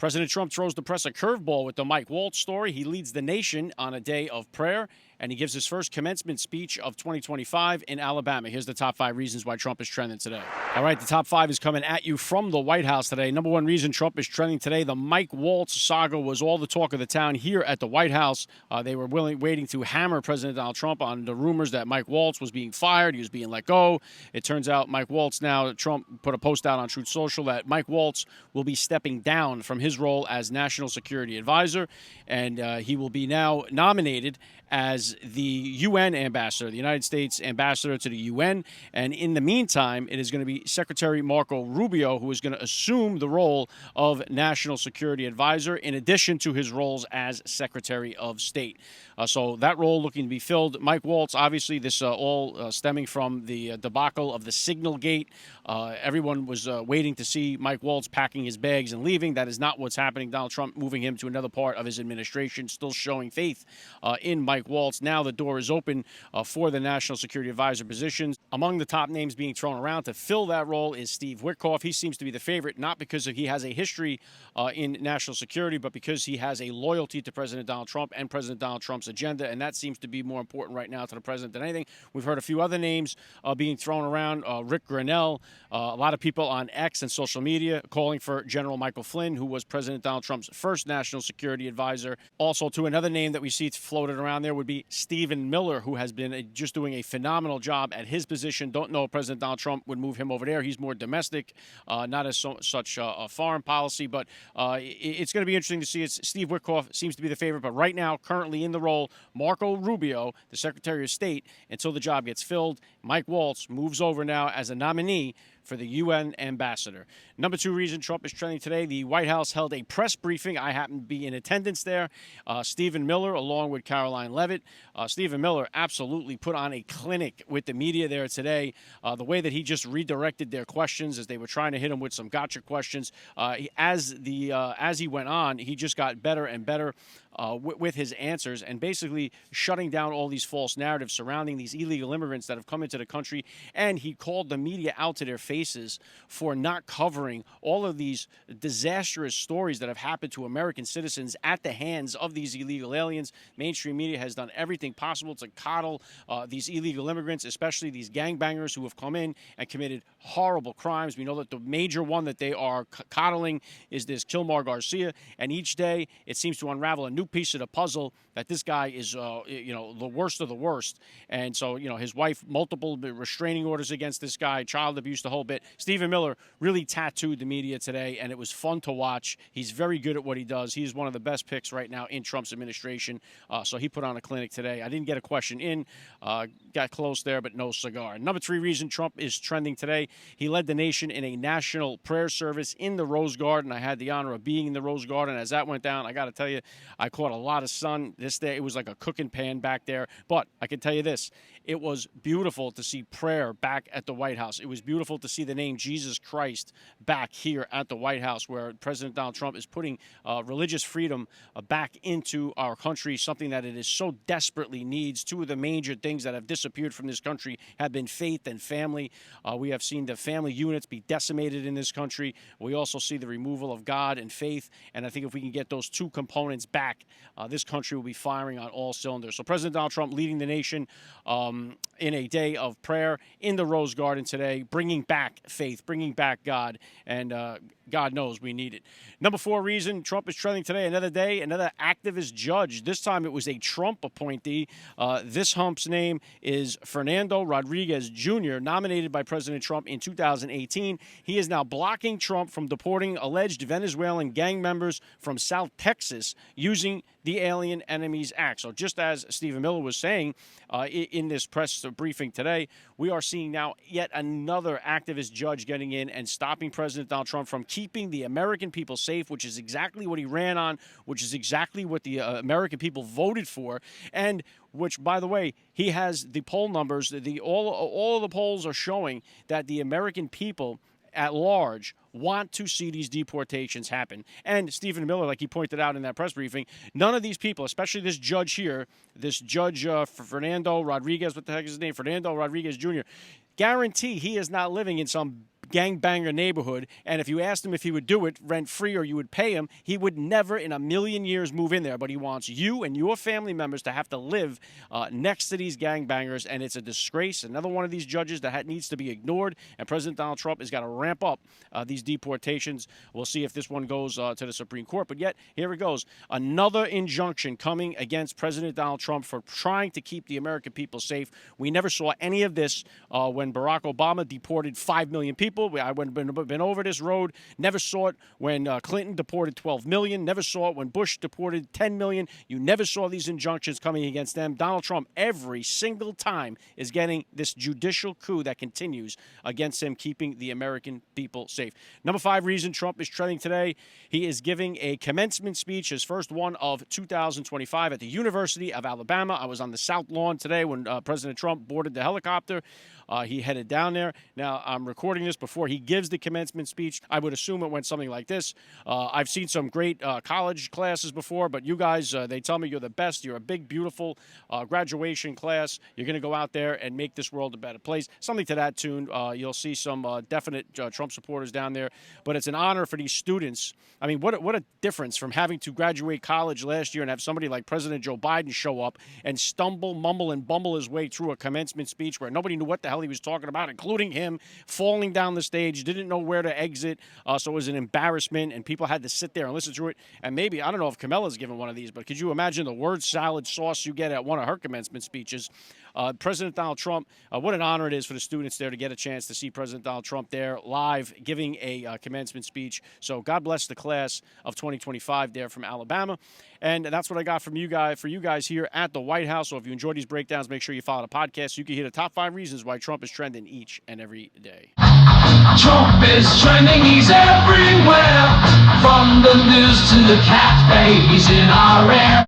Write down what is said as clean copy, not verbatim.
President Trump throws the press a curveball with the Mike Waltz story. He leads the nation on a day of prayer, and he gives his first commencement speech of 2025 in Alabama. Here's the top 5 reasons why Trump is trending today. All right, the top 5 is coming at you from the White House today. Number 1 reason Trump is trending today, the Mike Waltz saga was all the talk of the town here at the White House. They were waiting to hammer President Donald Trump on the rumors that Mike Waltz was being fired. He was being let go. It turns out Mike Waltz now, Trump put a post out on Truth Social that Mike Waltz will be stepping down from his role as National Security Advisor, and he will be now nominated as the UN ambassador, the United States ambassador to the UN. And in the meantime, it is going to be Secretary Marco Rubio who is going to assume the role of National Security Advisor in addition to his roles as Secretary of State. So that role looking to be filled. Mike Waltz, obviously, this all stemming from the debacle of the Signal Gate. Everyone was waiting to see Mike Waltz packing his bags and leaving. That is not what's happening. Donald Trump moving him to another part of his administration, still showing faith in Mike Waltz. Now the door is open for the National Security Advisor positions. Among the top names being thrown around to fill that role is Steve Witkoff. He seems to be the favorite, not because he has a history in national security, but because he has a loyalty to President Donald Trump and President Donald Trump's agenda, and that seems to be more important right now to the president than anything. We've heard a few other names being thrown around. Rick Grenell, a lot of people on X and social media calling for General Michael Flynn, who was President Donald Trump's first national security advisor. Also, to another name that we see floated around there would be Stephen Miller, who has been just doing a phenomenal job at his position. Don't know if President Donald Trump would move him over there. He's more domestic, not as such a foreign policy, but it's going to be interesting to see. Steve Witkoff seems to be the favorite, but right now, currently in the role, Marco Rubio, the Secretary of State, until the job gets filled. Mike Waltz moves over now as a nominee for the UN ambassador. Number 2 reason Trump is trending today, the White House held a press briefing. I happened to be in attendance there. Stephen Miller, along with Caroline Leavitt. Stephen Miller absolutely put on a clinic with the media there today. The way that he just redirected their questions as they were trying to hit him with some gotcha questions. As he went on, he just got better and better with his answers and basically shutting down all these false narratives surrounding these illegal immigrants that have come into the country. And he called the media out to their faces for not covering all of these disastrous stories that have happened to American citizens at the hands of these illegal aliens. Mainstream media has done everything possible to coddle these illegal immigrants, especially these gangbangers who have come in and committed horrible crimes. We know that the major one that they are coddling is this Kilmar Garcia, and each day it seems to unravel a new piece of the puzzle that this guy is, the worst of the worst. And so, his wife, multiple restraining orders against this guy, child abuse, the whole bit. Stephen Miller really tattooed the media today, and it was fun to watch. He's very good at what he does. He's one of the best picks right now in Trump's administration. So he put on a clinic today. I didn't get a question in, got close there, but no cigar. Number 3 reason Trump is trending today, he led the nation in a national prayer service in the Rose Garden. I had the honor of being in the Rose Garden. As that went down, I got to tell you, I caught a lot of sun this day. It was like a cooking pan back there. But I can tell you this, it was beautiful to see prayer back at the White House. It was beautiful to see the name Jesus Christ back here at the White House, where President Donald Trump is putting religious freedom back into our country, something that it is so desperately needs. 2 of the major things that have disappeared from this country have been faith and family. We have seen the family units be decimated in this country. We also see the removal of God and faith, and I think if we can get those 2 components back, this country will be firing on all cylinders. So President Donald Trump leading the nation in a day of prayer in the Rose Garden today, bringing back faith, bringing back God, and God knows we need it. Number 4 reason Trump is trending today, another day, another activist judge. This time it was a Trump appointee. This hump's name is Fernando Rodriguez Jr., nominated by President Trump in 2018. He is now blocking Trump from deporting alleged Venezuelan gang members from South Texas using the Alien Enemies Act. So just as Stephen Miller was saying in this press briefing today, we are seeing now yet another activist judge getting in and stopping President Donald Trump from keeping the American people safe, which is exactly what he ran on, which is exactly what the American people voted for, and which, by the way, he has the poll numbers. All of the polls are showing that the American people at large want to see these deportations happen. And Stephen Miller, like he pointed out in that press briefing, none of these people, especially this judge here, this judge Fernando Rodriguez, what the heck is his name? Fernando Rodriguez Jr., guarantee he is not living in some gangbanger neighborhood, and if you asked him if he would do it rent-free or you would pay him, he would never in a million years move in there. But he wants you and your family members to have to live next to these gangbangers, and it's a disgrace. Another one of these judges that needs to be ignored, and President Donald Trump has got to ramp up these deportations. We'll see if this one goes to the Supreme Court. But yet, here it goes. Another injunction coming against President Donald Trump for trying to keep the American people safe. We never saw any of this when Barack Obama deported 5 million people. I've been over this road. Never saw it when Clinton deported 12 million. Never saw it when Bush deported 10 million. You never saw these injunctions coming against them. Donald Trump, every single time, is getting this judicial coup that continues against him, keeping the American people safe. Number 5 reason Trump is trending today. He is giving a commencement speech, his first one of 2025 at the University of Alabama. I was on the South Lawn today when President Trump boarded the helicopter. He headed down there. Now, I'm recording this before he gives the commencement speech. I would assume it went something like this. I've seen some great college classes before, but you guys, they tell me you're the best. You're a big, beautiful graduation class. You're going to go out there and make this world a better place. Something to that tune. You'll see some definite Trump supporters down there. But it's an honor for these students. I mean, what a difference from having to graduate college last year and have somebody like President Joe Biden show up and stumble, mumble, and bumble his way through a commencement speech where nobody knew what the hell he was talking about, including him falling down the stage, didn't know where to exit, so it was an embarrassment, and people had to sit there and listen to it. And maybe, I don't know if Camilla's given one of these, but could you imagine the word salad sauce you get at one of her commencement speeches? President Donald Trump, what an honor it is for the students there to get a chance to see President Donald Trump there live giving a commencement speech. So God bless the class of 2025 there from Alabama. And that's what I got from you guys, for you guys here at the White House. So if you enjoy these breakdowns, make sure you follow the podcast so you can hear the top 5 reasons why Trump is trending each and every day. Trump is trending, he's everywhere. From the news to the cat babies in our air.